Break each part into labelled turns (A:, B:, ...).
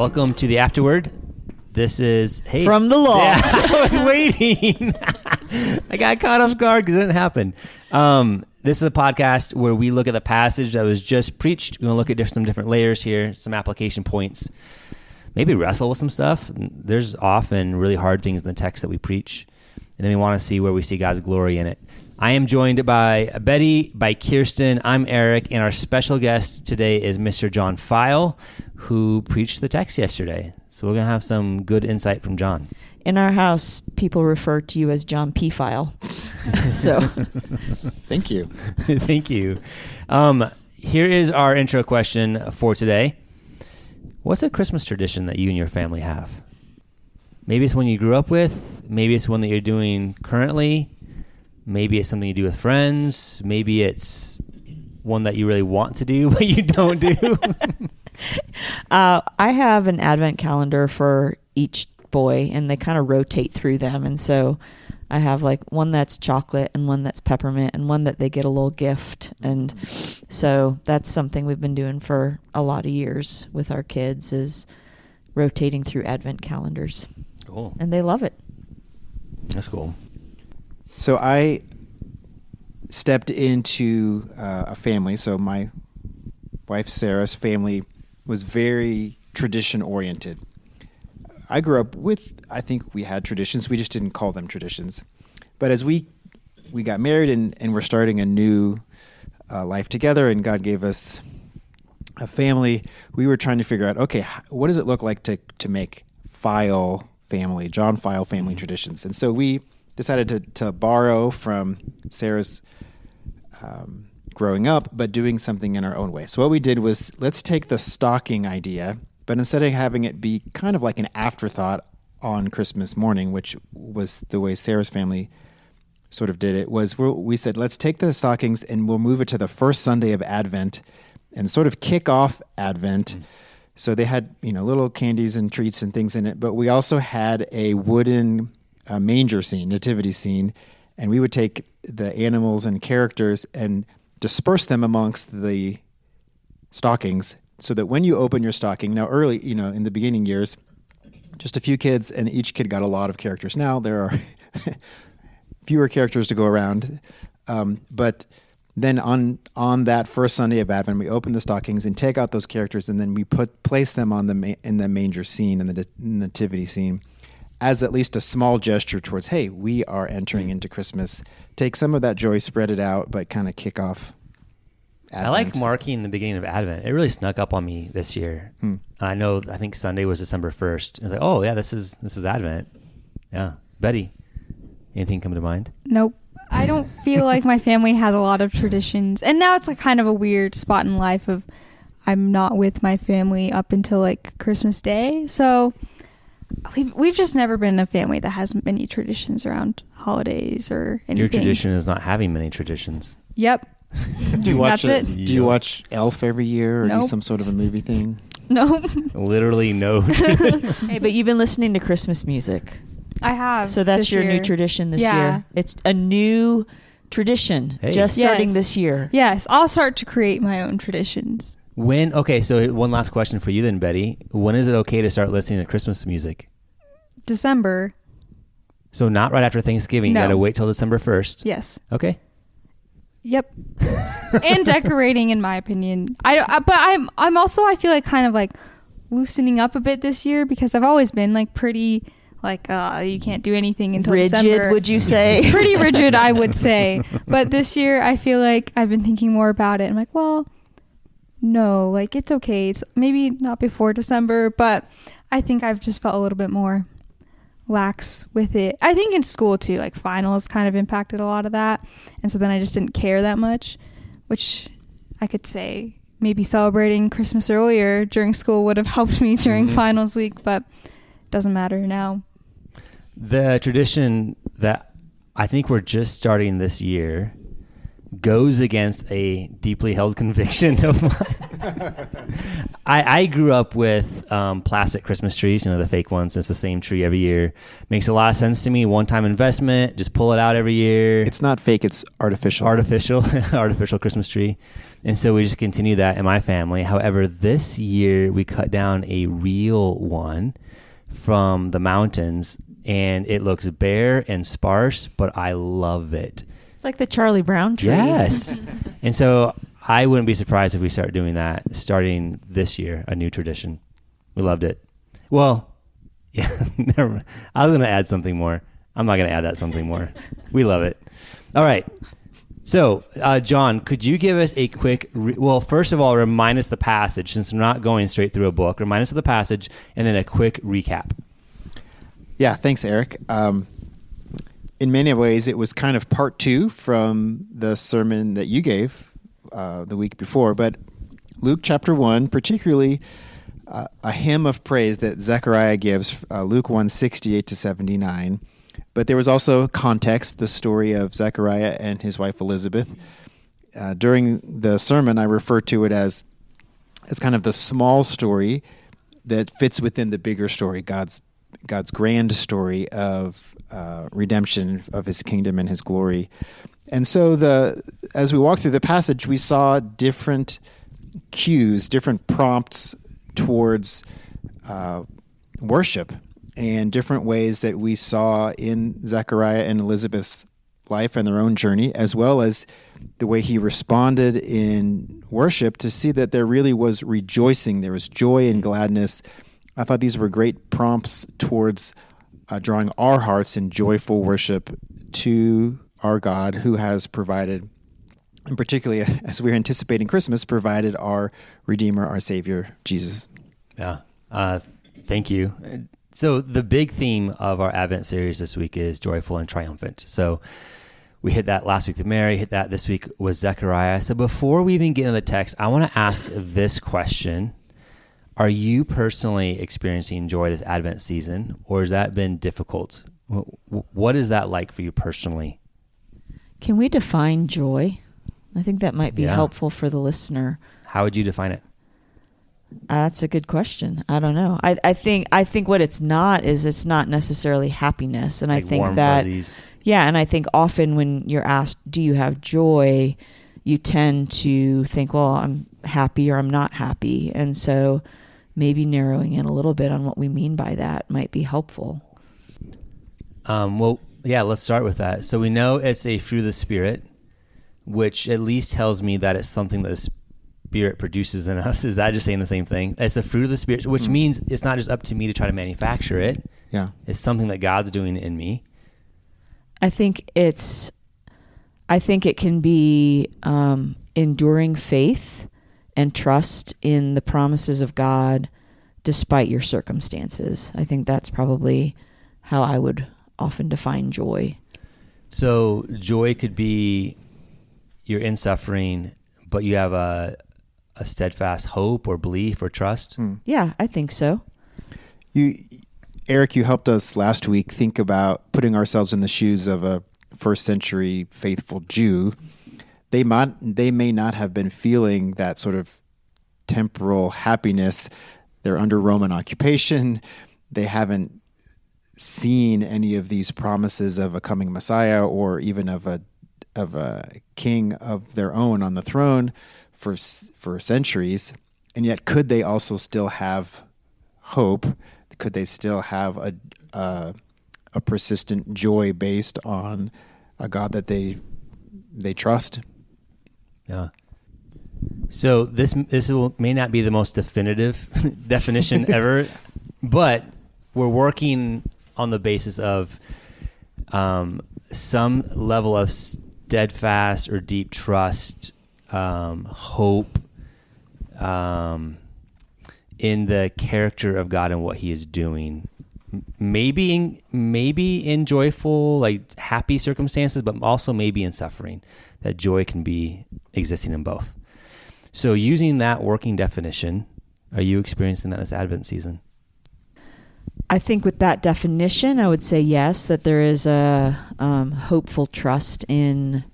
A: Welcome to the AfterWord. This is
B: from the loft.
A: Yeah, I was waiting. I got caught off guard because it didn't happen. This is a podcast where we look at the passage that was just preached. We're going to look at some different layers here, some application points, maybe wrestle with some stuff. There's often really hard things in the text that we preach, and then we want to see where we see God's glory in it. I am joined by Betty, by Kirsten. I'm Eric, and our special guest today is Mr. Jon Pfeil, who preached the text yesterday. So we're going to have some good insight from Jon.
B: In our house, people refer to you as Jon P. Pfeil. So,
C: thank you.
A: Thank you. Here is our intro question for today. What's a Christmas tradition that you and your family have? Maybe it's one you grew up with. Maybe it's one that you're doing currently. Maybe it's something you do with friends. Maybe it's one that you really want to do, but you don't do.
B: I have an advent calendar for each boy, and they kind of rotate through them. And so I have like one that's chocolate and one that's peppermint and one that they get a little gift. And so that's something we've been doing for a lot of years with our kids, is rotating through advent calendars.
A: Cool.
B: And they love it.
A: That's cool.
C: So I stepped into a family. So my wife Sarah's family was very tradition oriented. I grew up with, I think we had traditions. We just didn't call them traditions. But as we got married and we're starting a new life together, and God gave us a family, we were trying to figure out, okay, what does it look like to make Pfeil family, Jon Pfeil family traditions? And so we decided to borrow from Sarah's growing up, but doing something in our own way. So what we did was, let's take the stocking idea, but instead of having it be kind of like an afterthought on Christmas morning, which was the way Sarah's family sort of did it, was we said, let's take the stockings and we'll move it to the first Sunday of Advent and sort of kick off Advent. So they had, little candies and treats and things in it, but we also had a wooden manger scene, nativity scene, and we would take the animals and characters and disperse them amongst the stockings, so that when you open your stocking, now early, in the beginning years, just a few kids, and each kid got a lot of characters. Now there are fewer characters to go around, but then on that first Sunday of Advent, we open the stockings and take out those characters, and then we place them on in the manger scene, in the nativity scene, as at least a small gesture towards, hey, we are entering into Christmas. Take some of that joy, spread it out, but kind of kick off Advent.
A: I like marking the beginning of Advent. It really snuck up on me this year. I think Sunday was December 1st. I was like, oh yeah, this is Advent. Yeah. Betty, anything come to mind?
D: Nope. I don't feel like my family has a lot of traditions. And now it's like kind of a weird spot in life of I'm not with my family up until like Christmas Day. So we've just never been a family that has many traditions around holidays or anything.
A: Your tradition is not having many traditions.
D: Yep.
C: Do you watch
D: That's
C: it? Do you watch Elf every year, or
D: Nope.
C: do some sort of a movie thing?
D: No.
A: Literally no.
B: Hey, but you've been listening to Christmas music.
D: I have.
B: So that's your
D: year.
B: new tradition this
D: Yeah.
B: year. It's a new tradition,
A: Hey.
B: just starting
D: Yes.
B: this year.
D: Yes. I'll start to create my own traditions.
A: So one last question for you then, Betty. When is it okay to start listening to Christmas music?
D: December.
A: So not right after Thanksgiving.
D: No.
A: You got to wait till December 1st.
D: Yes.
A: Okay.
D: Yep. And decorating, in my opinion. But I'm also, I feel like kind of like loosening up a bit this year, because I've always been like pretty like you can't do anything until
B: Rigid,
D: December.
B: would you say?
D: Pretty rigid, I would say. But this year I feel like I've been thinking more about it. I'm like, well, no, like it's okay. It's maybe not before December, but I think I've just felt a little bit more lax with it. I think in school too, like finals kind of impacted a lot of that, and so then I just didn't care that much, which I could say maybe celebrating Christmas earlier during school would have helped me during finals week, but it doesn't matter now.
A: The tradition that I think we're just starting this year goes against a deeply held conviction of mine. I grew up with plastic Christmas trees, the fake ones. It's the same tree every year. Makes a lot of sense to me. One-time investment, just pull it out every year.
C: It's not fake, it's artificial.
A: Artificial Christmas tree. And so we just continue that in my family. However, this year we cut down a real one from the mountains, and it looks bare and sparse, but I love it.
B: It's like the Charlie Brown tree.
A: Yes. And so I wouldn't be surprised if we start doing that starting this year, a new tradition. We loved it. Well, yeah, never mind. I was going to add something more. I'm not going to add that something more. We love it. All right. So, Jon, could you give us a quick, first of all, remind us the passage, since we're not going straight through a book. Remind us of the passage, and then a quick recap.
C: Yeah, thanks, Eric. In many ways, it was kind of part 2 from the sermon that you gave the week before. But Luke chapter 1, particularly a hymn of praise that Zechariah gives, Luke 1:68 to 79. But there was also context, the story of Zechariah and his wife Elizabeth. During the sermon, I refer to it as kind of the small story that fits within the bigger story, God's grand story of redemption of his kingdom and his glory. And so as we walked through the passage, we saw different cues, different prompts towards worship, and different ways that we saw in Zechariah and Elizabeth's life and their own journey, as well as the way he responded in worship, to see that there really was rejoicing, there was joy and gladness. I thought these were great prompts towards drawing our hearts in joyful worship to our God, who has provided, and particularly as we're anticipating Christmas, provided our Redeemer, our Savior, Jesus.
A: Yeah. Thank you. So the big theme of our Advent series this week is joyful and triumphant. So we hit that last week with Mary, hit that this week with Zechariah. So before we even get into the text, I want to ask this question. Are you personally experiencing joy this Advent season, or has that been difficult? What is that like for you personally?
B: Can we define joy? I think that might be helpful for the listener.
A: How would you define it?
B: That's a good question. I don't know. I think what it's not is it's not necessarily happiness, and
A: like
B: I think
A: warm
B: that
A: fuzzies.
B: Yeah, and I think often when you're asked, "Do you have joy?" you tend to think, "Well, I'm happy or I'm not happy," and so maybe narrowing in a little bit on what we mean by that might be helpful.
A: Let's start with that. So we know it's a fruit of the Spirit, which at least tells me that it's something that the Spirit produces in us. Is that just saying the same thing? It's the fruit of the Spirit, which means it's not just up to me to try to manufacture it.
C: Yeah.
A: It's something that God's doing in me.
B: I think it can be enduring faith and trust in the promises of God despite your circumstances. I think that's probably how I would often define joy.
A: So joy could be you're in suffering, but you have a steadfast hope or belief or trust.
B: Yeah, I think so.
C: Eric, you helped us last week think about putting ourselves in the shoes of a first century faithful Jew. They may not have been feeling that sort of temporal happiness. They're under Roman occupation. They haven't seen any of these promises of a coming Messiah or even of a king of their own on the throne for centuries. And yet, could they also still have hope? Could they still have a persistent joy based on a God that they trust?
A: Yeah. So this may not be the most definitive definition ever, but we're working on the basis of some level of steadfast or deep trust, hope in the character of God and what He is doing. Maybe in joyful, like happy circumstances, but also maybe in suffering. That joy can be existing in both. So using that working definition, are you experiencing that this Advent season?
B: I think with that definition, I would say yes, that there is a hopeful trust in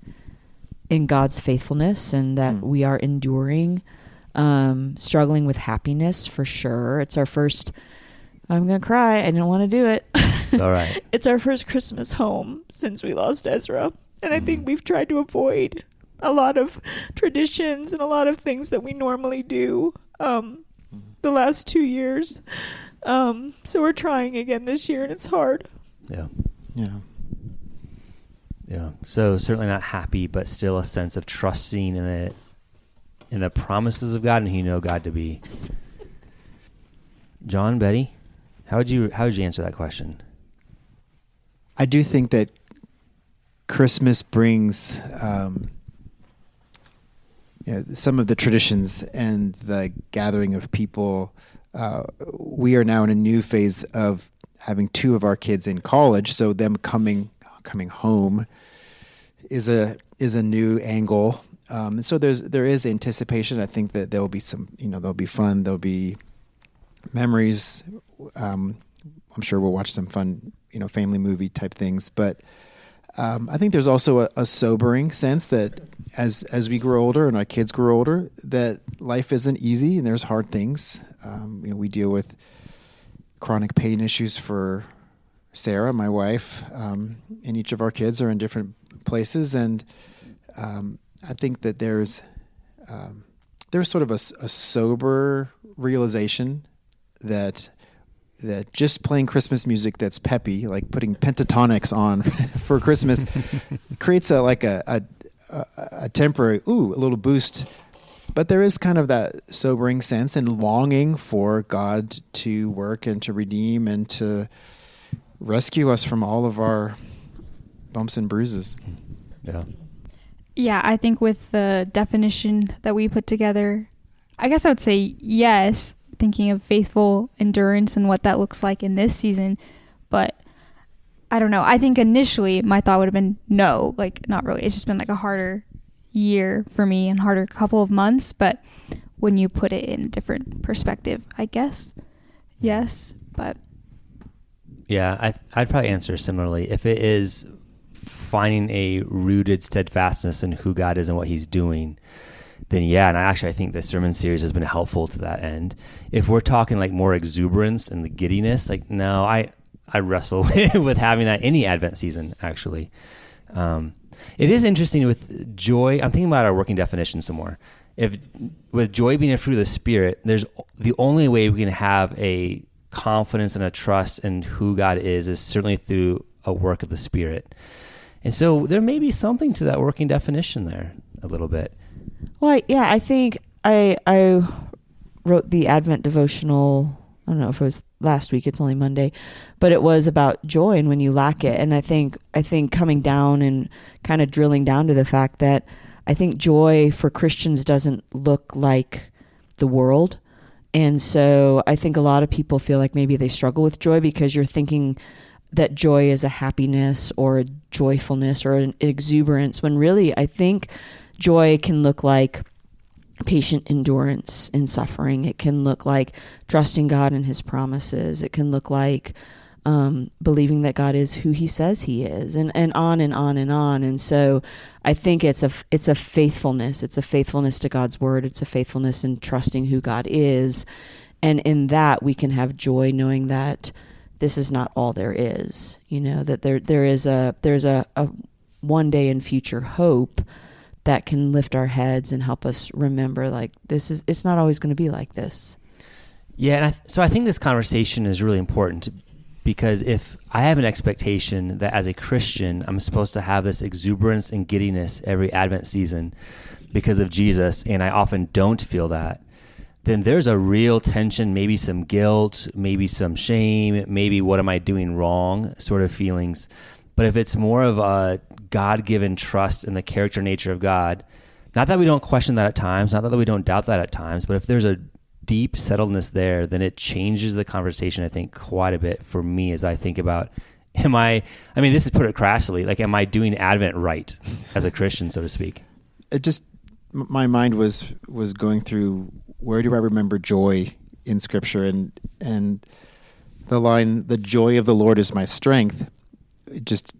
B: God's faithfulness and that we are enduring. struggling with happiness for sure. It's our first, I'm going to cry. I didn't want to do it.
A: All right.
B: It's our first Christmas home since we lost Ezra. And I think we've tried to avoid a lot of traditions and a lot of things that we normally do the last 2 years. So we're trying again this year, and it's hard.
A: Yeah.
C: Yeah.
A: Yeah. So certainly not happy, but still a sense of trusting in the promises of God and who you know God to be. John, Betty, how would you answer that question?
C: I do think that Christmas brings some of the traditions and the gathering of people. We are now in a new phase of having 2 of our kids in college, so them coming home is a new angle. So there is anticipation. I think that there will be some, there'll be fun, there'll be memories. I'm sure we'll watch some fun, family movie type things. But I think there's also a sobering sense that as we grow older and our kids grow older, that life isn't easy and there's hard things. We deal with chronic pain issues for Sarah, my wife, and each of our kids are in different places. And I think that there's sort of a sober realization that just playing Christmas music that's peppy, like putting pentatonics on for Christmas, creates a temporary, a little boost. But there is kind of that sobering sense and longing for God to work and to redeem and to rescue us from all of our bumps and bruises.
A: Yeah.
D: Yeah, I think with the definition that we put together, I guess I would say yes, thinking of faithful endurance and what that looks like in this season. But I don't know. I think initially my thought would have been no, like not really. It's just been like a harder year for me and harder couple of months. But when you put it in a different perspective, I guess, yes. But
A: yeah, I'd probably answer similarly. If it is finding a rooted steadfastness in who God is and what he's doing, then yeah, and I think the sermon series has been helpful to that end. If we're talking like more exuberance and the giddiness, like no, I wrestle with having that any Advent season, actually. It is interesting with joy. I'm thinking about our working definition some more. If with joy being a fruit of the Spirit, there's the only way we can have a confidence and a trust in who God is certainly through a work of the Spirit. And so there may be something to that working definition there a little bit.
B: Well, yeah, I think I wrote the Advent devotional, I don't know if it was last week, it's only Monday, but it was about joy and when you lack it. And I think coming down and kind of drilling down to the fact that I think joy for Christians doesn't look like the world. And so I think a lot of people feel like maybe they struggle with joy because you're thinking that joy is a happiness or a joyfulness or an exuberance, when really I think joy can look like patient endurance in suffering. It can look like trusting God and his promises. It can look like believing that God is who he says he is, and on and on and on. And so I think it's a faithfulness. It's a faithfulness to God's word. It's a faithfulness in trusting who God is. And in that we can have joy knowing that this is not all there is, that there's a one day in future hope that can lift our heads and help us remember, like, it's not always going to be like this.
A: Yeah, and so I think this conversation is really important because if I have an expectation that as a Christian, I'm supposed to have this exuberance and giddiness every Advent season because of Jesus, and I often don't feel that, then there's a real tension, maybe some guilt, maybe some shame, maybe what am I doing wrong sort of feelings. But if it's more of a God-given trust in the character and nature of God, not that we don't question that at times, not that we don't doubt that at times, but if there's a deep settledness there, then it changes the conversation, I think, quite a bit for me as I think about, this is put it crassly, like, am I doing Advent right as a Christian, so to speak?
C: My mind was going through, where do I remember joy in Scripture? And the line, the joy of the Lord is my strength, it just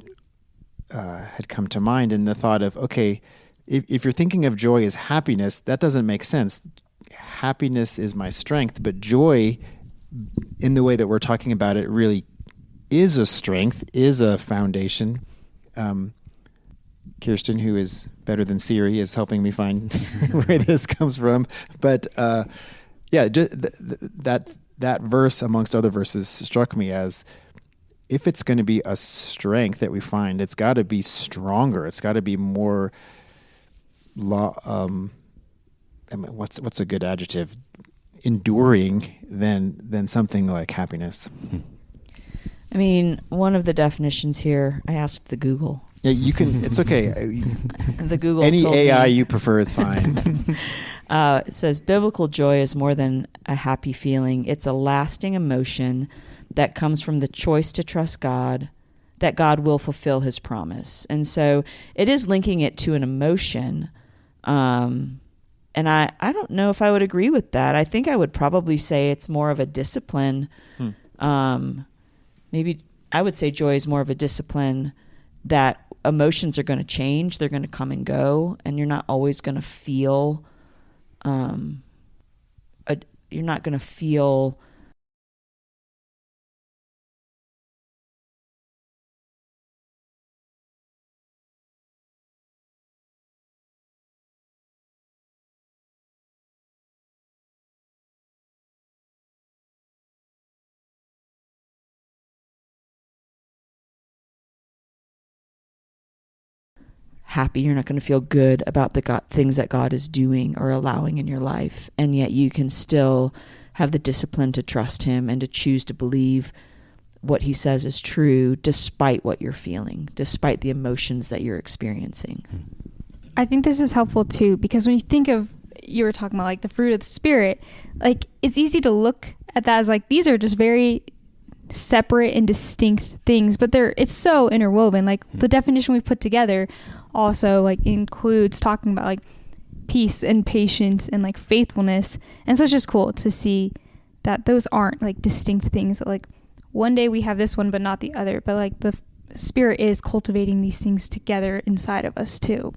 C: had come to mind, and the thought of, okay, if you're thinking of joy as happiness, that doesn't make sense. happiness is my strength, but joy, in the way that we're talking about it, really is a strength, is a foundation. Kirsten, who is better than Siri, is helping me find where this comes from. But that verse, amongst other verses, struck me as, if it's going to be a strength that we find, it's got to be stronger. It's got to be more. What's a good adjective? Enduring than something like happiness.
B: I mean, one of the definitions here, I asked the Google.
C: Yeah, you can. It's okay.
B: The Google.
C: Any
B: told
C: AI
B: me,
C: you prefer is fine.
B: It says biblical joy is more than a happy feeling. It's a lasting emotion that comes from the choice to trust God, that God will fulfill his promise. And so it is linking it to an emotion. And I don't know if I would agree with that. I think I would probably say it's more of a discipline. Maybe I would say joy is more of a discipline, that emotions are going to change. They're going to come and go, and you're not always going to feel, you're not going to feel happy. You're not going to feel good about the things that God is doing or allowing in your life. And yet you can still have the discipline to trust him and to choose to believe what he says is true, despite what you're feeling, despite the emotions that you're experiencing.
D: I think this is helpful too, because when you think of, you were talking about like the fruit of the Spirit, like it's easy to look at that as like, these are just very separate and distinct things, but it's so interwoven. Like the definition we've put together also like includes talking about like peace and patience and like faithfulness. And so it's just cool to see that those aren't like distinct things, that like one day we have this one but not the other, but like the Spirit is cultivating these things together inside of us too.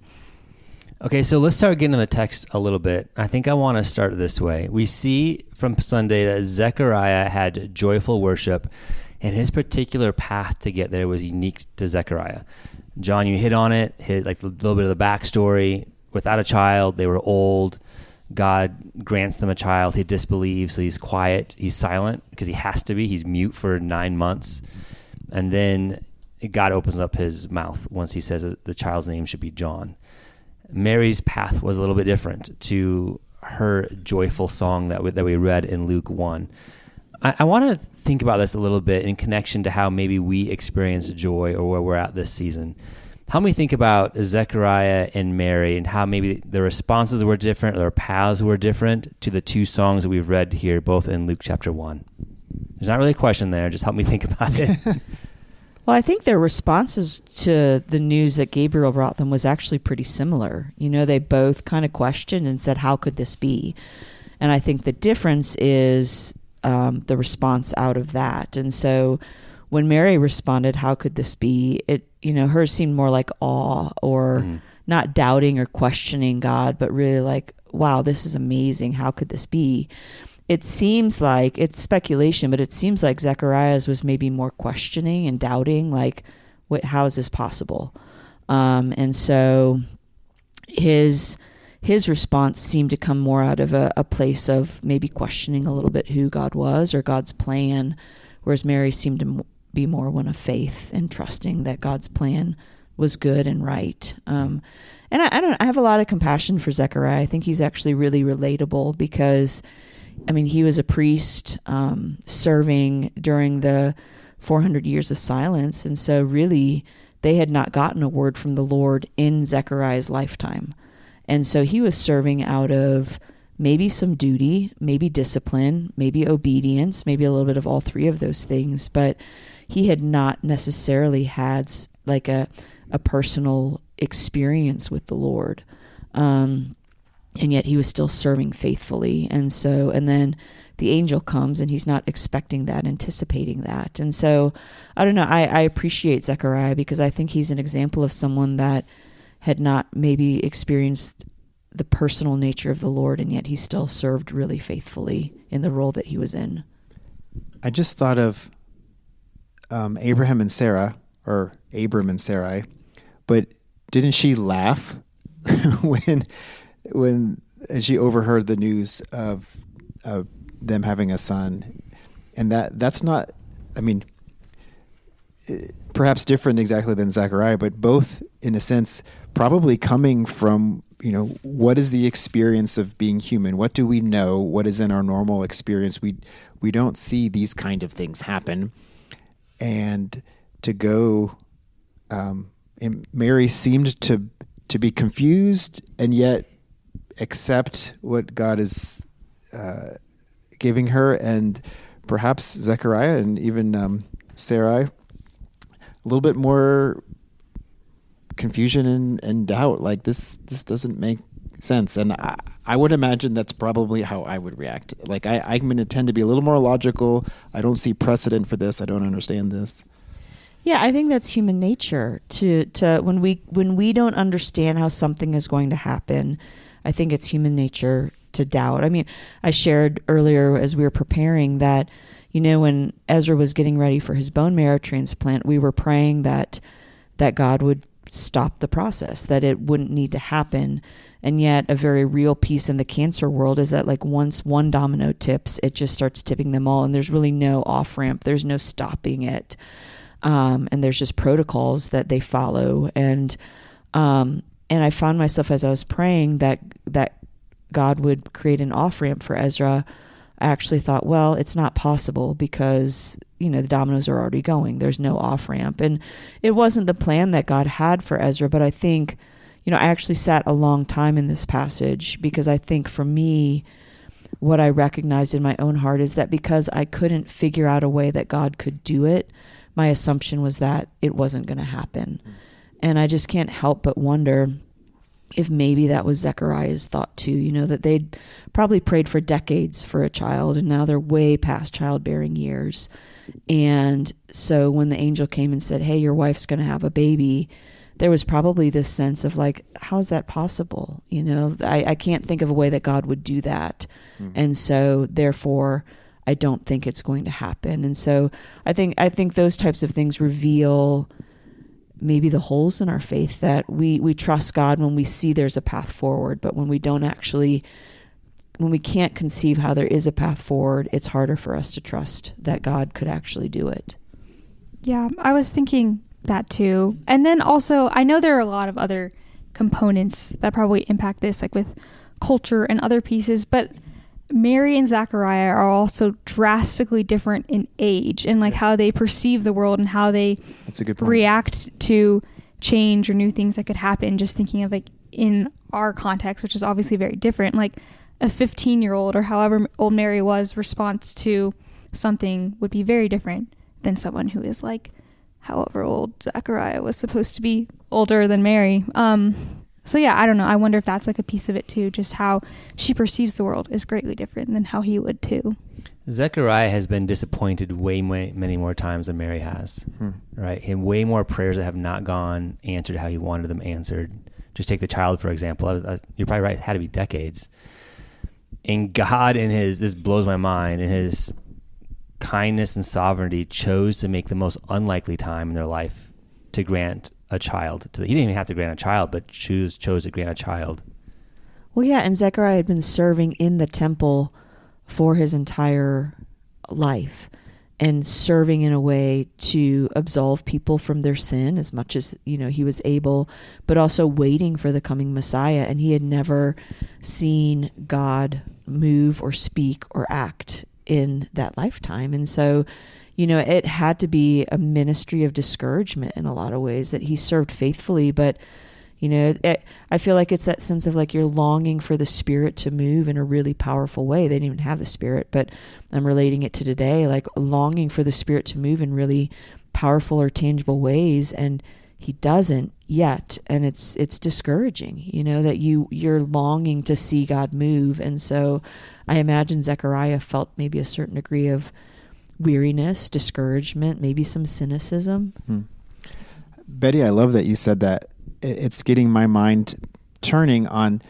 A: Okay, so let's start getting into the text a little bit. I think I want to start this way. We see from Sunday that Zechariah had joyful worship, and his particular path to get there was unique to Zechariah. John, you hit on it, hit like a little bit of the backstory. Without a child, they were old. God grants them a child. He disbelieves, so he's quiet. He's silent because he has to be. He's mute for 9 months. And then God opens up his mouth once he says that the child's name should be John. Mary's path was a little bit different to her joyful song that we read in Luke 1. I want to think about this a little bit in connection to how maybe we experience joy or where we're at this season. Help me think about Zechariah and Mary and how maybe the responses were different, or their paths were different to the two songs that we've read here, both in Luke chapter 1. There's not really a question there. Just help me think about it.
B: Well, I think their responses to the news that Gabriel brought them was actually pretty similar. You know, they both kind of questioned and said, how could this be? And I think the difference is the response out of that. And so when Mary responded, how could this be? It, you know, hers seemed more like awe, or not doubting or questioning God, but really like, wow, this is amazing. How could this be? It seems like, it's speculation, but it seems like Zechariah's was maybe more questioning and doubting, like, how is this possible? And so his response seemed to come more out of a place of maybe questioning a little bit who God was or God's plan, whereas Mary seemed to be more one of faith and trusting that God's plan was good and right. And I have a lot of compassion for Zechariah. I think he's actually really relatable because, I mean, he was a priest serving during the 400 years of silence. And so really they had not gotten a word from the Lord in Zechariah's lifetime. And so he was serving out of maybe some duty, maybe discipline, maybe obedience, maybe a little bit of all three of those things. But he had not necessarily had like a personal experience with the Lord. And yet he was still serving faithfully. And then the angel comes and he's not expecting that, anticipating that. And so, I don't know, I appreciate Zechariah because I think he's an example of someone that had not maybe experienced the personal nature of the Lord, and yet he still served really faithfully in the role that he was in.
C: I just thought of Abraham and Sarah, or Abram and Sarai, but didn't she laugh when she overheard the news of them having a son? And that's not, I mean, perhaps different exactly than Zechariah, but both in a sense probably coming from, what is the experience of being human? What do we know? What is in our normal experience? We don't see these kind of things happen. And to go, and Mary seemed to be confused and yet accept what God is giving her, and perhaps Zechariah and even Sarai, a little bit more confusion and doubt, like this doesn't make sense. And I would imagine that's probably how I would react. Like I'm going to tend to be a little more logical. I don't see precedent for this. I don't understand this.
B: Yeah, I think that's human nature to when we don't understand how something is going to happen. I think it's human nature to doubt. I mean, I shared earlier as we were preparing that, when Ezra was getting ready for his bone marrow transplant, we were praying that God would stop the process, that it wouldn't need to happen. And yet a very real piece in the cancer world is that like once one domino tips, it just starts tipping them all. And there's really no off ramp. There's no stopping it. And there's just protocols that they follow. And I found myself as I was praying that God would create an off ramp for Ezra. I actually thought, well, it's not possible because, the dominoes are already going. There's no off ramp. And it wasn't the plan that God had for Ezra, but I think, I actually sat a long time in this passage because I think for me, what I recognized in my own heart is that because I couldn't figure out a way that God could do it, my assumption was that it wasn't going to happen. And I just can't help but wonder if maybe that was Zechariah's thought too, that they'd probably prayed for decades for a child and now they're way past childbearing years. And so when the angel came and said, hey, your wife's going to have a baby, there was probably this sense of like, how is that possible? I can't think of a way that God would do that. Mm-hmm. And so therefore, I don't think it's going to happen. And so I think those types of things reveal maybe the holes in our faith, that we trust God when we see there's a path forward, but when we can't conceive how there is a path forward, it's harder for us to trust that God could actually do it.
D: Yeah, I was thinking that too. And then also, I know there are a lot of other components that probably impact this, like with culture and other pieces, but Mary and Zechariah are also drastically different in age and like how they perceive the world and how they react to change or new things that could happen. Just thinking of like in our context, which is obviously very different, like a 15-year-old or however old Mary was response to something would be very different than someone who is like however old Zechariah was supposed to be, older than Mary. So yeah, I don't know. I wonder if that's like a piece of it too. Just how she perceives the world is greatly different than how he would too.
A: Zechariah has been disappointed many more times than Mary has, right? And way more prayers that have not gone answered how he wanted them answered. Just take the child, for example. You're probably right. It had to be decades. And God, this blows my mind, in his kindness and sovereignty, chose to make the most unlikely time in their life to grant a child. He didn't even have to grant a child, but chose to grant a child.
B: Well, yeah, and Zechariah had been serving in the temple for his entire life and serving in a way to absolve people from their sin as much as, he was able, but also waiting for the coming Messiah. And he had never seen God move or speak or act in that lifetime. And so, it had to be a ministry of discouragement in a lot of ways, that he served faithfully, but I feel like it's that sense of like you're longing for the Spirit to move in a really powerful way. They didn't even have the Spirit, but I'm relating it to today, like longing for the Spirit to move in really powerful or tangible ways, and he doesn't yet. And it's discouraging, that you're longing to see God move. And so I imagine Zechariah felt maybe a certain degree of weariness, discouragement, maybe some cynicism.
C: Betty, I love that you said that. It's getting my mind turning on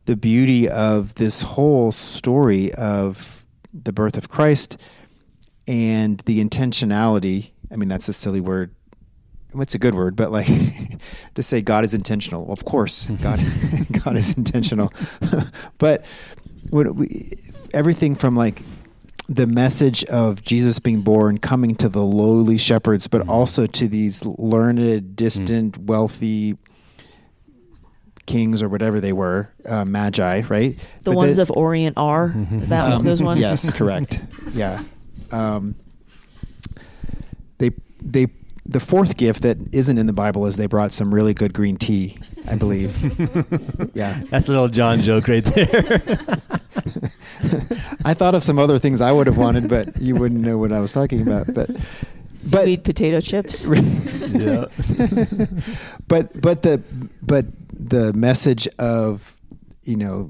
C: the beauty of this whole story of the birth of Christ and the intentionality. I mean, that's a silly word. It's a good word, but like to say God is intentional. Of course, God is intentional. But everything from like the message of Jesus being born, coming to the lowly shepherds, but also to these learned, distant, wealthy kings or whatever they were, magi, right?
B: The ones of Orient are those ones.
C: Yes, correct. Yeah. The fourth gift that isn't in the Bible is they brought some really good green tea, I believe. Yeah.
A: That's a little John joke right there.
C: I thought of some other things I would have wanted, but you wouldn't know what I was talking about.
B: Sweet potato chips.
A: Yeah.
C: But the message of,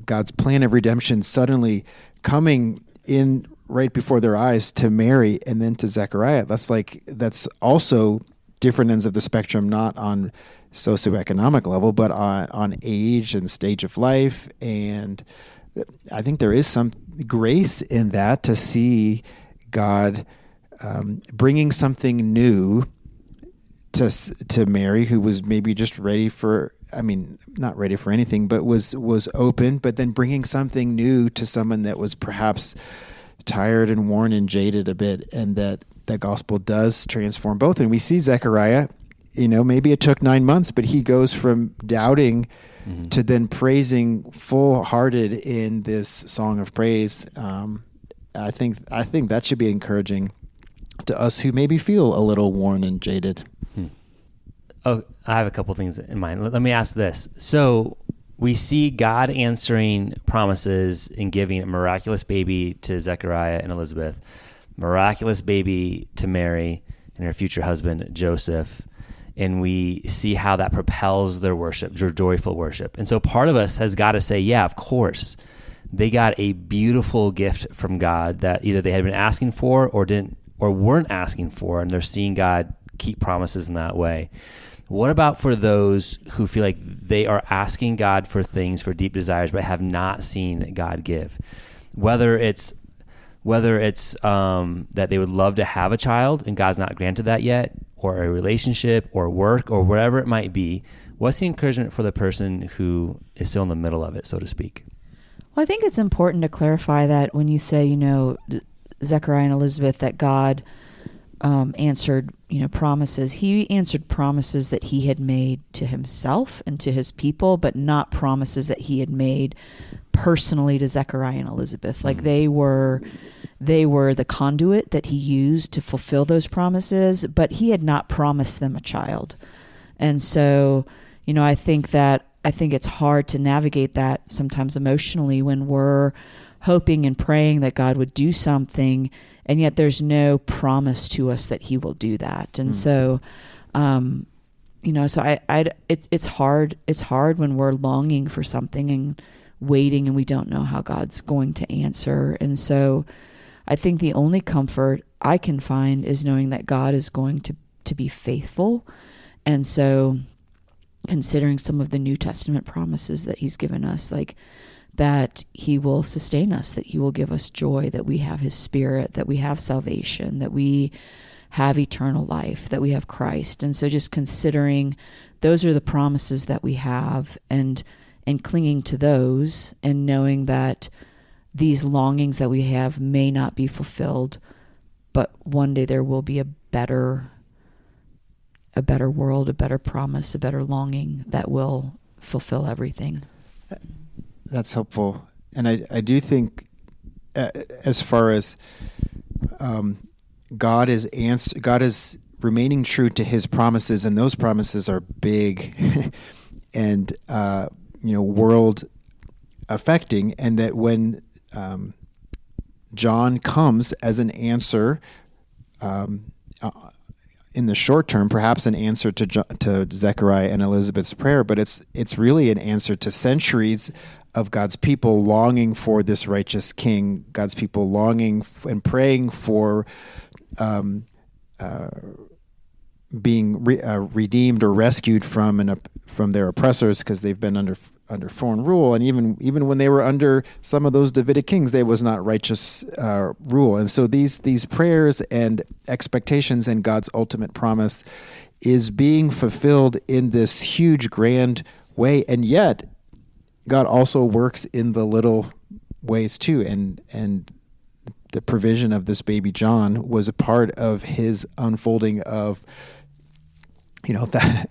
C: God's plan of redemption suddenly coming in right before their eyes to Mary and then to Zechariah. That's also different ends of the spectrum, not on socioeconomic level, but on age and stage of life. And I think there is some grace in that to see God bringing something new to Mary, who was maybe just ready for, not ready for anything, but was open, but then bringing something new to someone that was perhaps tired and worn and jaded a bit, and that gospel does transform both. And we see Zechariah, maybe it took 9 months, but he goes from doubting to then praising full-hearted in this song of praise. I think that should be encouraging to us who maybe feel a little worn and jaded.
A: Oh, I have a couple things in mind. Let me ask this. So we see God answering promises and giving a miraculous baby to Zechariah and Elizabeth, miraculous baby to Mary and her future husband, Joseph. And we see how that propels their worship, their joyful worship. And so part of us has got to say, yeah, of course, they got a beautiful gift from God that either they had been asking for or weren't asking for, and they're seeing God keep promises in that way. What about for those who feel like they are asking God for things, for deep desires, but have not seen God give? Whether it's that they would love to have a child and God's not granted that yet, or a relationship or work or whatever it might be, what's the encouragement for the person who is still in the middle of it, so to speak?
B: Well, I think it's important to clarify that when you say, Zechariah and Elizabeth, that God answered, promises. He answered promises that he had made to himself and to his people, but not promises that he had made personally to Zechariah and Elizabeth. Like they were the conduit that he used to fulfill those promises, but he had not promised them a child. And so, I think it's hard to navigate that sometimes emotionally when we're hoping and praying that God would do something, and yet there's no promise to us that he will do that. And so, it's hard. It's hard when we're longing for something and waiting and we don't know how God's going to answer. And so I think the only comfort I can find is knowing that God is going to be faithful. And so considering some of the New Testament promises that he's given us, like that he will sustain us, that he will give us joy, that we have his Spirit, that we have salvation, that we have eternal life, that we have Christ. And so just considering those are the promises that we have, and clinging to those, and knowing that these longings that we have may not be fulfilled, but one day there will be a better world, a better promise, a better longing that will fulfill everything.
C: That's helpful. And I do think as far as God is remaining true to his promises, and those promises are big and world affecting, and that when John comes as an answer in the short term, perhaps an answer to Zechariah and Elizabeth's prayer, but it's really an answer to centuries of God's people longing for this righteous king, God's people longing and praying for being redeemed or rescued from their oppressors, because they've been under under foreign rule, and even when they were under some of those Davidic kings, there was not righteous rule. And so these prayers and expectations and God's ultimate promise is being fulfilled in this huge, grand way, and yet God also works in the little ways too. And the provision of this baby John was a part of his unfolding of,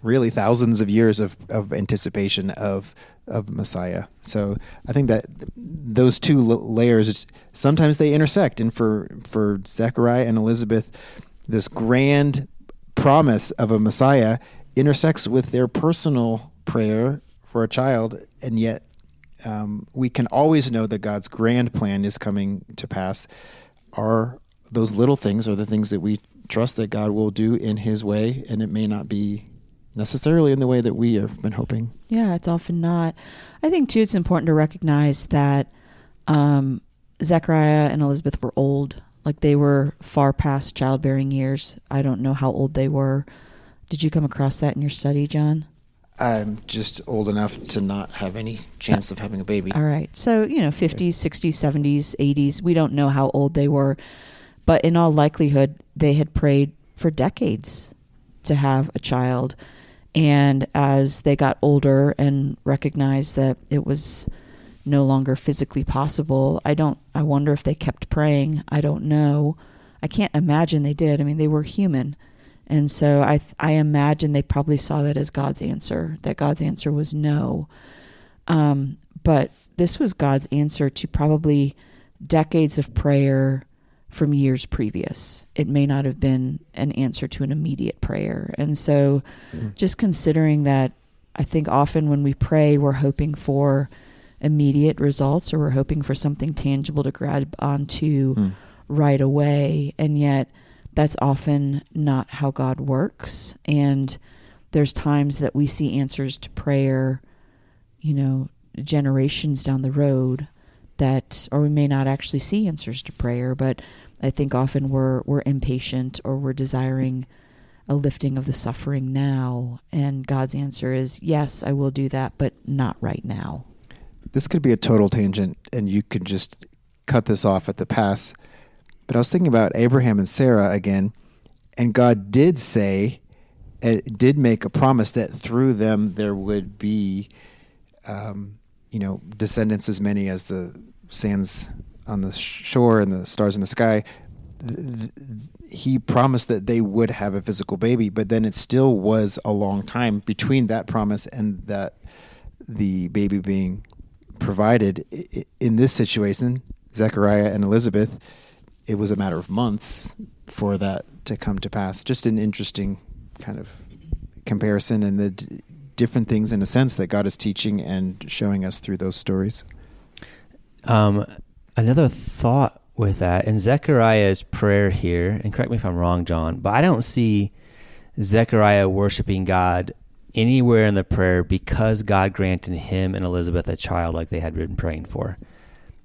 C: really thousands of years of anticipation of Messiah. So I think that those two layers, sometimes they intersect. And for Zechariah and Elizabeth, this grand promise of a Messiah intersects with their personal prayer for a child. And yet we can always know that God's grand plan is coming to pass. Are those little things are the things that we trust that God will do in his way, and it may not be necessarily in the way that we have been hoping.
B: Yeah, it's often not. I think, too, it's important to recognize that Zechariah and Elizabeth were old. Like, they were far past childbearing years. I don't know how old they were. Did you come across that in your study, John?
C: I'm just old enough to not have any chance of having a baby.
B: All right. So, 50s, 60s, 70s, 80s. We don't know how old they were. But in all likelihood, they had prayed for decades to have a child. And as they got older and recognized that it was no longer physically possible, I wonder if they kept praying. I don't know. I can't imagine they did. I mean, they were human. And so I imagine they probably saw that as God's answer, that God's answer was no. But this was God's answer to probably decades of prayer from years previous. It may not have been an answer to an immediate prayer. And so just considering that, I think often when we pray, we're hoping for immediate results, or we're hoping for something tangible to grab onto right away. And yet that's often not how God works. And there's times that we see answers to prayer, generations down the road or we may not actually see answers to prayer, but I think often we're impatient, or we're desiring a lifting of the suffering now. And God's answer is, yes, I will do that, but not right now.
C: This could be a total tangent, and you could just cut this off at the pass. But I was thinking about Abraham and Sarah again, and God did did make a promise that through them there would be, descendants as many as the sands on the shore and the stars in the sky. He promised that they would have a physical baby, but then it still was a long time between that promise and that the baby being provided. In this situation, Zechariah and Elizabeth, it was a matter of months for that to come to pass. Just an interesting kind of comparison, and the different things in a sense that God is teaching and showing us through those stories.
A: Another thought with that, in Zechariah's prayer here, and correct me if I'm wrong, John, but I don't see Zechariah worshiping God anywhere in the prayer because God granted him and Elizabeth a child like they had been praying for.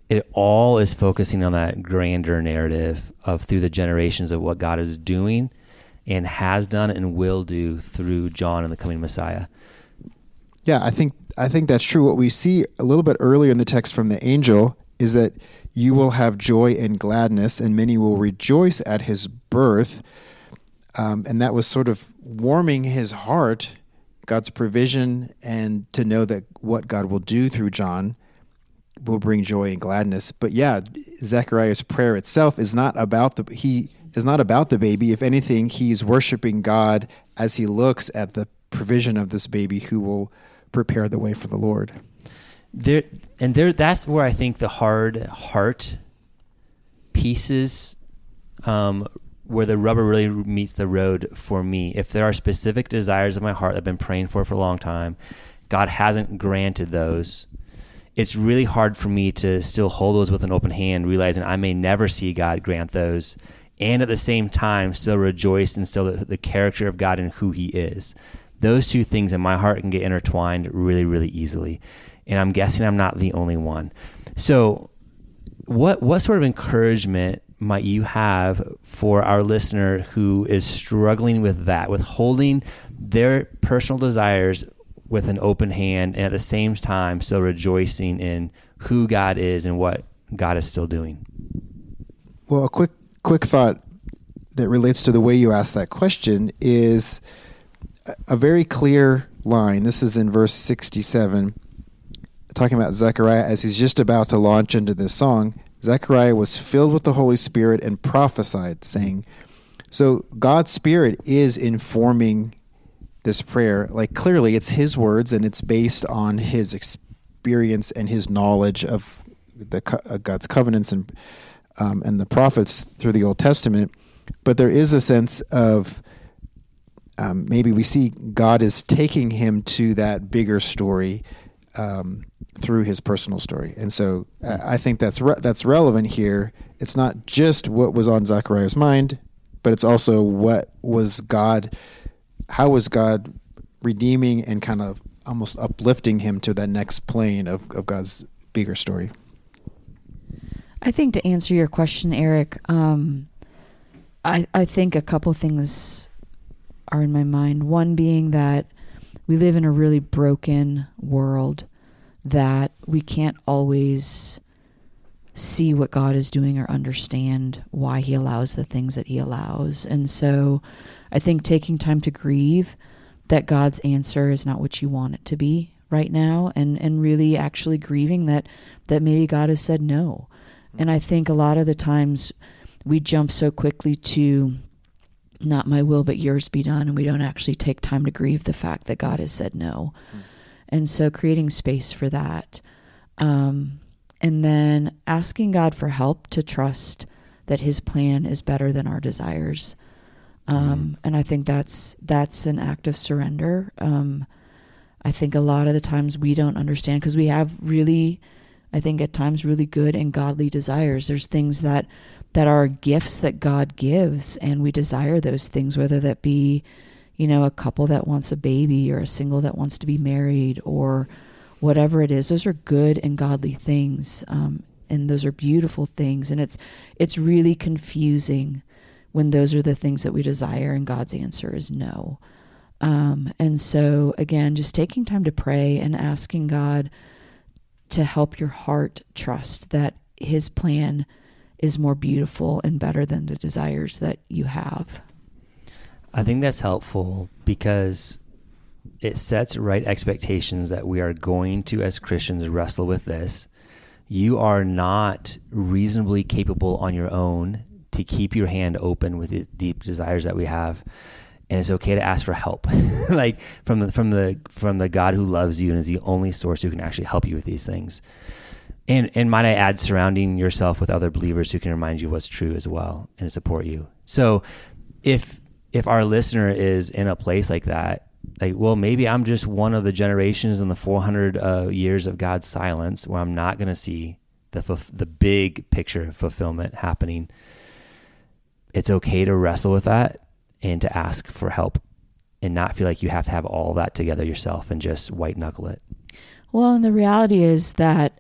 A: It all is focusing on that grander narrative of through the generations of what God is doing and has done and will do through John and the coming Messiah.
C: Yeah, I think that's true. What we see a little bit earlier in the text from the angel is that you will have joy and gladness, and many will rejoice at his birth. And that was sort of warming his heart, God's provision, and to know that what God will do through John will bring joy and gladness. But yeah, Zechariah's prayer itself is not about the baby. If anything, he's worshiping God as he looks at the provision of this baby who will prepare the way for the Lord.
A: That's where I think the hard heart pieces, where the rubber really meets the road for me. If there are specific desires of my heart that I've been praying for a long time, God hasn't granted those. It's really hard for me to still hold those with an open hand, realizing I may never see God grant those, and at the same time still rejoice in still the character of God and who he is. Those two things in my heart can get intertwined really, really easily. And I'm guessing I'm not the only one. So what sort of encouragement might you have for our listener who is struggling with that, with holding their personal desires with an open hand and at the same time still rejoicing in who God is and what God is still doing?
C: Well, a quick thought that relates to the way you asked that question is a very clear line. This is in verse 67, talking about Zechariah as he's just about to launch into this song. Zechariah was filled with the Holy Spirit and prophesied, saying, so God's Spirit is informing this prayer. Like, clearly it's his words and it's based on his experience and his knowledge of God's covenants and the prophets through the Old Testament. But there is a sense of maybe we see God is taking him to that bigger story through his personal story. And so I think that's relevant here. It's not just what was on Zechariah's mind, but it's also how was God redeeming and kind of almost uplifting him to that next plane of God's bigger story.
B: I think to answer your question, Eric, I think a couple things are in my mind. One being that we live in a really broken world, that we can't always see what God is doing or understand why he allows the things that he allows. And so I think taking time to grieve that God's answer is not what you want it to be right now, and really actually grieving that maybe God has said no. And I think a lot of the times we jump so quickly to not my will but yours be done, and we don't actually take time to grieve the fact that God has said no. And so creating space for that. And then asking God for help to trust that his plan is better than our desires. And I think that's an act of surrender. I think a lot of the times we don't understand because we have really, I think at times, really good and godly desires. There's things that are gifts that God gives, and we desire those things, whether that be, a couple that wants a baby or a single that wants to be married or whatever it is. Those are good and godly things, and those are beautiful things. And it's really confusing when those are the things that we desire and God's answer is no. And so, again, just taking time to pray and asking God to help your heart trust that his plan is more beautiful and better than the desires that you have.
A: I think that's helpful because it sets right expectations that we are going to, as Christians, wrestle with this. You are not reasonably capable on your own to keep your hand open with the deep desires that we have. And it's okay to ask for help, like from the God who loves you and is the only source who can actually help you with these things. And might I add, surrounding yourself with other believers who can remind you what's true as well and support you. So if our listener is in a place like that, like, well, maybe I'm just one of the generations in the 400 years of God's silence where I'm not going to see the big picture fulfillment happening. It's okay to wrestle with that and to ask for help and not feel like you have to have all that together yourself and just white knuckle it.
B: Well, and the reality is that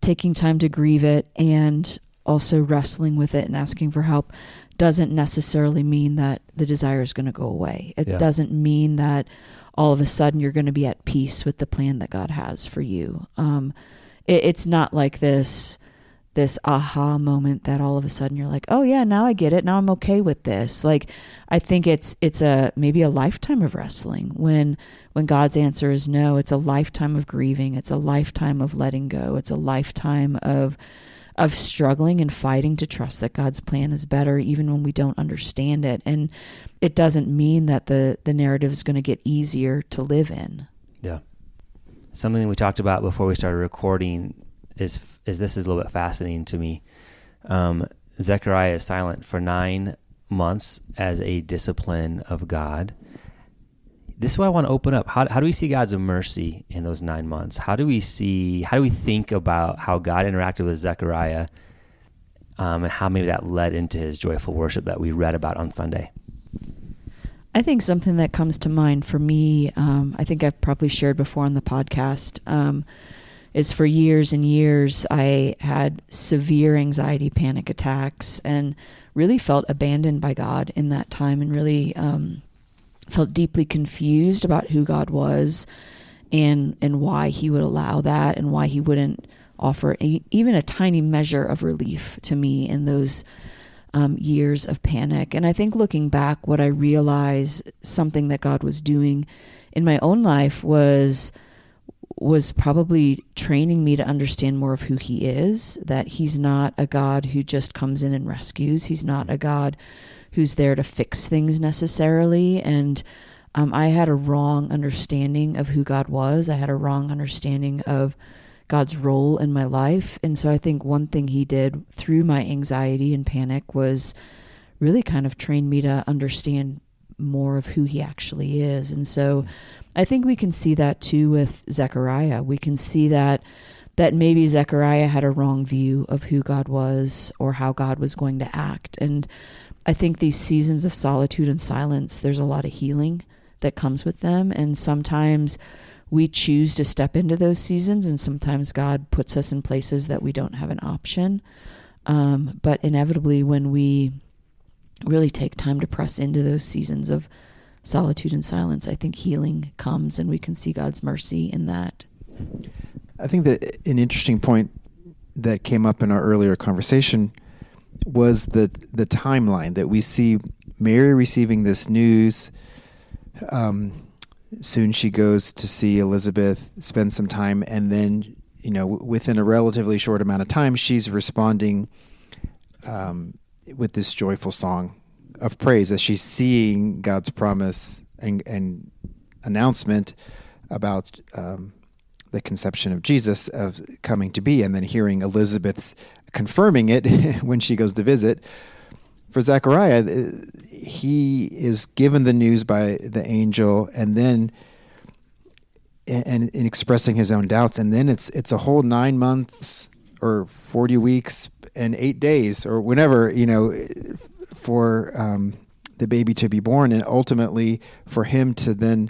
B: taking time to grieve it and also wrestling with it and asking for help doesn't necessarily mean that the desire is going to go away. It doesn't mean that all of a sudden you're going to be at peace with the plan that God has for you. It's not like this aha moment that all of a sudden you're like, oh yeah, now I get it. Now I'm okay with this. Like, I think it's maybe a lifetime of wrestling. When God's answer is no, it's a lifetime of grieving. It's a lifetime of letting go. It's a lifetime of struggling and fighting to trust that God's plan is better, even when we don't understand it. And it doesn't mean that the narrative is going to get easier to live in.
A: Yeah. Something we talked about before we started recording is this is a little bit fascinating to me. Zechariah is silent for 9 months as a discipline of God. This is what I want to open up. How do we see God's mercy in those 9 months? How do we think about how God interacted with Zechariah, and how maybe that led into his joyful worship that we read about on Sunday?
B: I think something that comes to mind for me, I think I've probably shared before on the podcast, is for years and years, I had severe anxiety, panic attacks, and really felt abandoned by God in that time, and really felt deeply confused about who God was and why he would allow that and why he wouldn't offer even a tiny measure of relief to me in those years of panic. And I think looking back, what I realized something that God was doing in my own life was probably training me to understand more of who he is, that he's not a God who just comes in and rescues. He's not a God who's there to fix things necessarily. And I had a wrong understanding of who God was. I had a wrong understanding of God's role in my life. And so I think one thing he did through my anxiety and panic was really kind of train me to understand more of who he actually is. And so I think we can see that too with Zechariah. We can see that maybe Zechariah had a wrong view of who God was or how God was going to act. And I think these seasons of solitude and silence, there's a lot of healing that comes with them. And sometimes we choose to step into those seasons, and sometimes God puts us in places that we don't have an option. But inevitably, when we really take time to press into those seasons of solitude and silence, I think healing comes, and we can see God's mercy in that.
C: I think that an interesting point that came up in our earlier conversation was the timeline that we see Mary receiving this news. Soon she goes to see Elizabeth, spend some time, and then, within a relatively short amount of time, she's responding with this joyful song of praise as she's seeing God's promise and announcement about the conception of Jesus of coming to be, and then hearing Elizabeth's confirming it when she goes to visit. For Zechariah, he is given the news by the angel, and then and in expressing his own doubts, and then it's a whole 9 months or 40 weeks and 8 days or whenever, for the baby to be born, and ultimately for him to then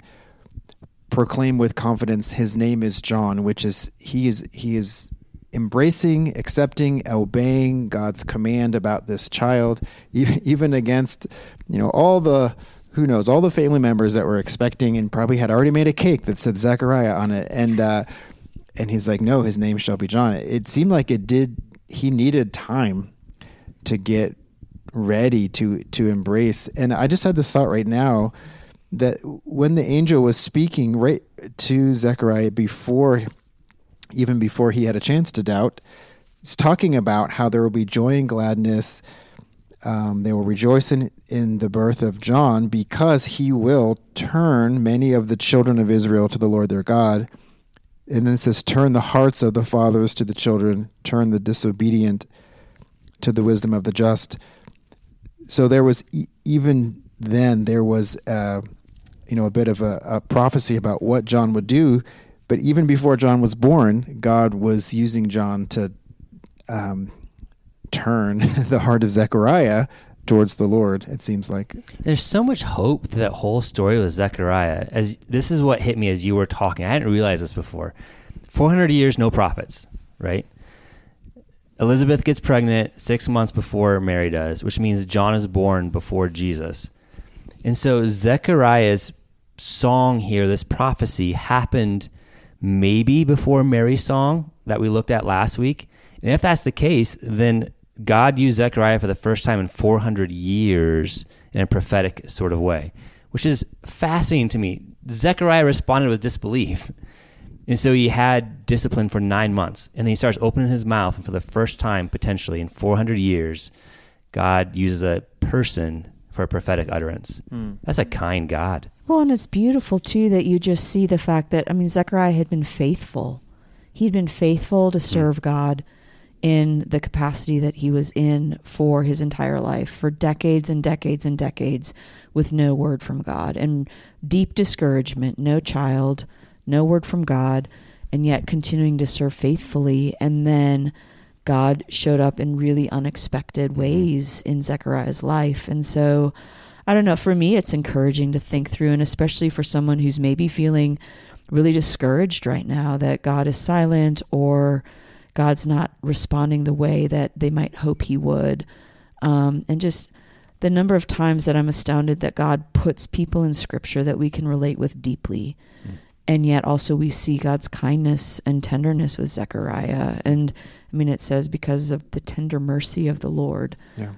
C: proclaim with confidence his name is John, which is he is embracing, accepting, obeying God's command about this child, even against, all the family members that were expecting and probably had already made a cake that said Zechariah on it. And he's like, no, his name shall be John. It seemed like he needed time to get ready to embrace. And I just had this thought right now that when the angel was speaking right to Zechariah even before he had a chance to doubt, he's talking about how there will be joy and gladness. They will rejoice in the birth of John, because he will turn many of the children of Israel to the Lord their God. And then it says, turn the hearts of the fathers to the children, turn the disobedient to the wisdom of the just. So there was, even then, there was, a bit of a prophecy about what John would do. But even before John was born, God was using John to turn the heart of Zechariah towards the Lord, it seems like.
A: There's so much hope to that whole story with Zechariah. As this is what hit me as you were talking. I hadn't realized this before. 400 years, no prophets, right? Elizabeth gets pregnant 6 months before Mary does, which means John is born before Jesus. And so Zechariah's song here, this prophecy, happened maybe before Mary's song that we looked at last week. And if that's the case, then God used Zechariah for the first time in 400 years in a prophetic sort of way, which is fascinating to me. Zechariah responded with disbelief. And so he had discipline for 9 months. And then he starts opening his mouth. And for the first time, potentially in 400 years, God uses a person for a prophetic utterance. That's a kind God.
B: Well, and it's beautiful, too, that you just see the fact that, Zechariah had been faithful. He'd been faithful to serve God in the capacity that he was in for his entire life, for decades and decades and decades, with no word from God, and deep discouragement, no child, no word from God, and yet continuing to serve faithfully. And then God showed up in really unexpected ways in Zechariah's life. And so, I don't know, for me, it's encouraging to think through, and especially for someone who's maybe feeling really discouraged right now that God is silent or God's not responding the way that they might hope he would. And just the number of times that I'm astounded that God puts people in Scripture that we can relate with deeply. And yet also we see God's kindness and tenderness with Zechariah. And I mean, it says because of the tender mercy of the Lord.
C: Yeah.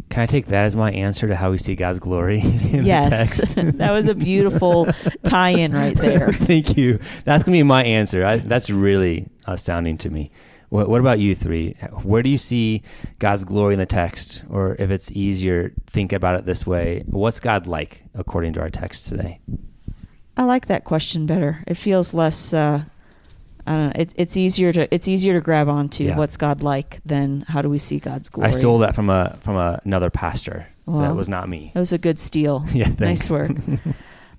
A: Can I take that as my answer to how we see God's glory in
B: Yes.
A: the text?
B: That was a beautiful tie-in right there.
A: Thank you. That's going to be my answer. That's really astounding to me. What about you three? Where do you see God's glory in the text? Or if it's easier, think about it this way. What's God like according to our text today?
B: I like that question better. It feels less. It's easier to grab onto.
A: Yeah.
B: What's God like than how do we see God's glory?
A: I stole that from another pastor. So
B: Wow.
A: that was not me.
B: That was a good steal.
A: Yeah, thanks.
B: Nice work.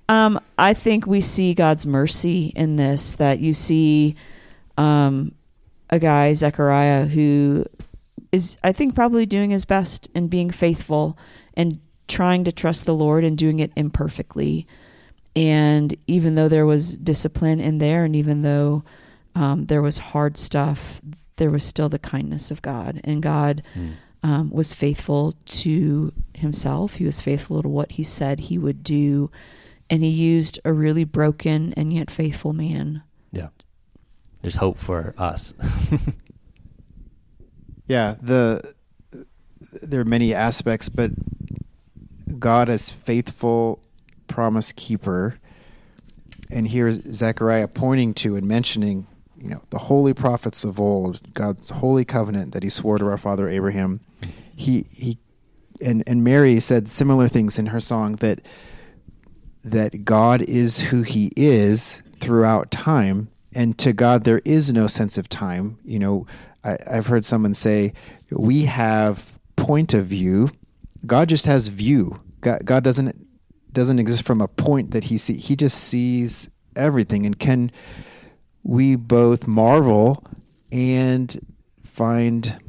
B: I think we see God's mercy in this. That you see a guy, Zechariah, who is, I think, probably doing his best and being faithful and trying to trust the Lord and doing it imperfectly. And even though there was discipline in there, and even though there was hard stuff, there was still the kindness of God. And God was faithful to himself. He was faithful to what he said he would do. And he used a really broken and yet faithful man.
A: Yeah. There's hope for us.
C: Yeah, there are many aspects, but God as faithful promise keeper, and here's Zechariah pointing to and mentioning, the holy prophets of old, God's holy covenant that he swore to our father Abraham. He and Mary said similar things in her song that God is who he is throughout time, and to God there is no sense of time. I've heard someone say, we have point of view. God just has view. God doesn't exist from a point that he sees. He just sees everything. And can we both marvel and find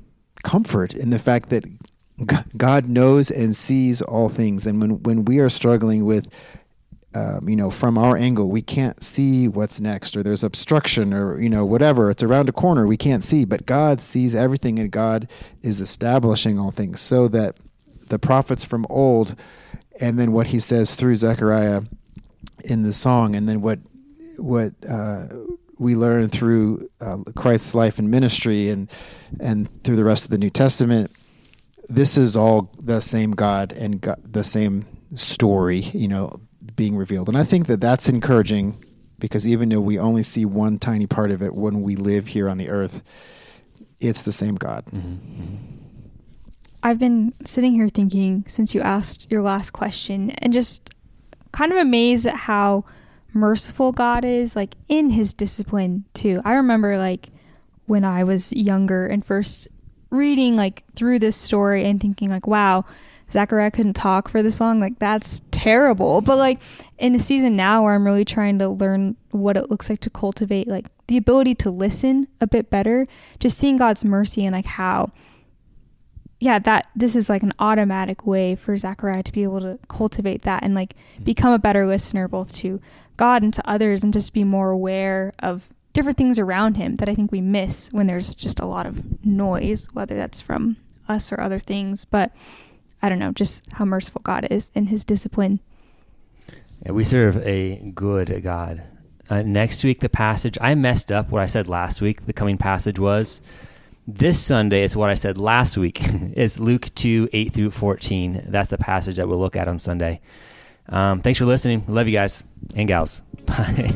C: comfort in the fact that God knows and sees all things. And when we are struggling with, from our angle, we can't see what's next, or there's obstruction, or, whatever, it's around a corner, we can't see, but God sees everything, and God is establishing all things, so that the prophets from old, and then what he says through Zechariah in the song, and then what we learn through Christ's life and ministry, and through the rest of the New Testament, this is all the same God and the same story, being revealed. And I think that that's encouraging, because even though we only see one tiny part of it when we live here on the earth, it's the same God.
A: Mm-hmm.
D: I've been sitting here thinking since you asked your last question, and just kind of amazed at how merciful God is, like in his discipline too. I remember like when I was younger and first reading like through this story and thinking like, wow, Zechariah couldn't talk for this long. Like that's terrible. But like in a season now where I'm really trying to learn what it looks like to cultivate like the ability to listen a bit better, just seeing God's mercy and like how, that this is like an automatic way for Zechariah to be able to cultivate that and like become a better listener both to God and to others, and just be more aware of different things around him that I think we miss when there's just a lot of noise, whether that's from us or other things. But I don't know, just how merciful God is in his discipline.
A: Yeah, we serve a good God. Next week, the passage, I messed up what I said last week. The coming passage was, this Sunday is what I said last week, is Luke 2, 8 through 14. That's the passage that we'll look at on Sunday. Thanks for listening. Love you guys and gals. Bye.